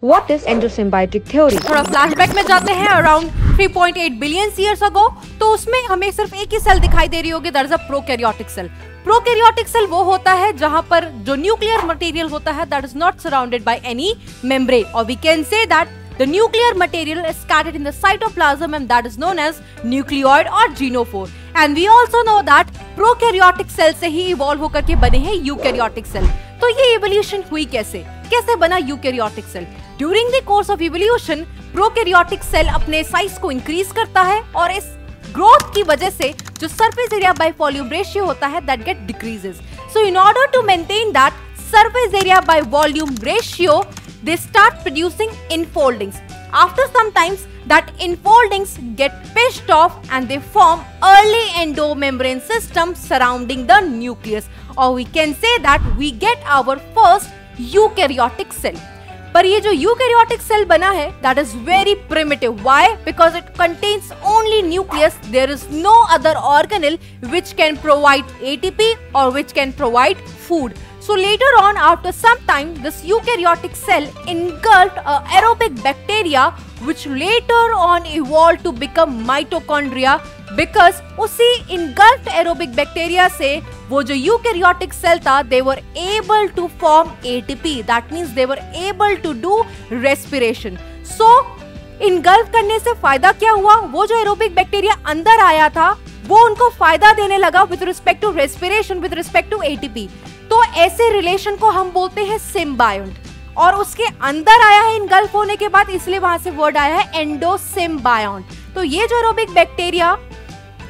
What is endosymbiotic theory? थोड़ा flashback में जाते हैं अराउंड 3.8 बिलियन ईयर्स अगो। तो उसमें हमें सिर्फ एक ही सेल दिखाई दे रही होगी, that is a prokaryotic cell. Prokaryotic cell वो होता है जहां पर जो न्यूक्लियर मटेरियल होता है that is not surrounded by any membrane, और we can say that the nuclear material is scattered in the cytoplasm and that is known as nucleoid or genophore. And we also know that prokaryotic cell से ही evolve होकर के बने हैं eukaryotic cell। तो ये evolution हुई कैसे बना eukaryotic cell? During the course of evolution, prokaryotic cell अपने size को increase करता है और इस growth की वजह से जो surface area by volume ratio होता है that get decreases. So in order to maintain that surface area by volume ratio, they start producing infoldings. After some times, that infoldings get pished off and they form early endomembrane system surrounding the nucleus. Or we can say that we get our first eukaryotic cell. पर ये जो eukaryotic cell बना है, that is very primitive. Why? Because it contains only nucleus. There is no other organelle which can provide ATP or which can provide food. So later on, after some time, this eukaryotic cell engulfed a aerobic bacteria which later on evolved to become mitochondria, because उसी engulfed aerobic bacteria से वो जो eukaryotic cell था, they were able to form ATP. That means they were able to do respiration. So engulf करने से फायदा क्या हुआ? वो जो aerobic bacteria अंदर आया था, वो उनको फायदा देने लगा with respect to respiration, with respect to ATP. तो ऐसे रिलेशन को हम बोलते हैं सिम्बायोंट, और उसके अंदर आया है इनगल्फ होने के बाद, इसलिए वहां से वर्ड आया है एंडोसिम्बायोंट। तो ये जो एरोबिक बैक्टीरिया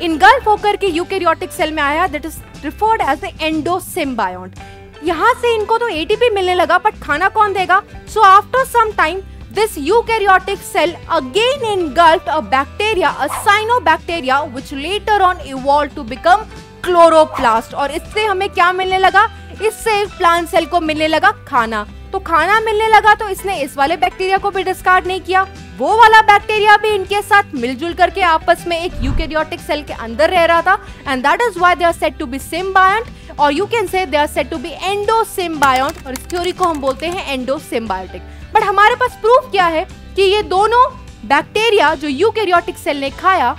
इनगल्फ होकर के यूकैरियोटिक सेल में आया, that is referred as the endosymbiont. यहां से इनको तो एटीपी मिलने लगा, बट खाना कौन देगा? So after some time this eukaryotic cell again engulfed a bacteria, a cyanobacteria, which later on evolved to become chloroplast. और इससे हमें क्या मिलने लगा? इससे प्लांट सेल को मिलने लगा खाना। तो खाना मिलने लगा तो इसने इस वाले बैक्टीरिया को भी डिस्कार्ड नहीं किया, वो वाला बैक्टीरिया भी इनके साथ मिलजुल करके आपस में एक यूकैरियोटिक सेल के अंदर रह रहा था, and that is why they are said to be symbiont, और you can say they are said to be endosymbiont, और इस थ्योरी को हम बोलते हैं एंडोसिम्बायोटिक। बट हमारे पास प्रूफ क्या है कि ये दोनों बैक्टीरिया जो यूकैरियोटिक सेल ने खाया,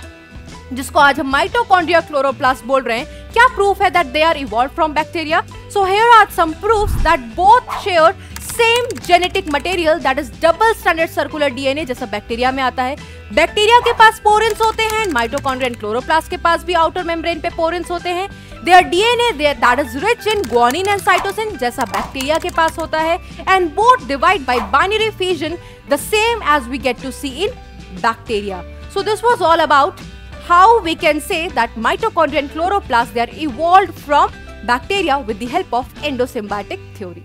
जिसको आज हम माइटोकॉन्ड्रिया क्लोरोप्लास्ट बोल रहे हैं, क्या प्रूफ है that they are evolved from bacteria? So here are some proofs that both share same genetic material, that is double standard circular DNA, जैसा बैक्टीरिया में आता है। बैक्टीरिया के पास पोरेंस होते हैं, माइटोकॉन्ड्रिया एंड क्लोरोप्लास्ट के पास भी आउटर मेम्ब्रेन पे पोरेंस होते हैं। There DNA that is rich in guanine and cytosine, जैसा बैक्टीरिया के पास होता है, and both divide by binary fission the same as we get to see in bacteria. So this was all about how we can say that mitochondria and chloroplast, they are evolved from bacteria with the help of endosymbiotic theory.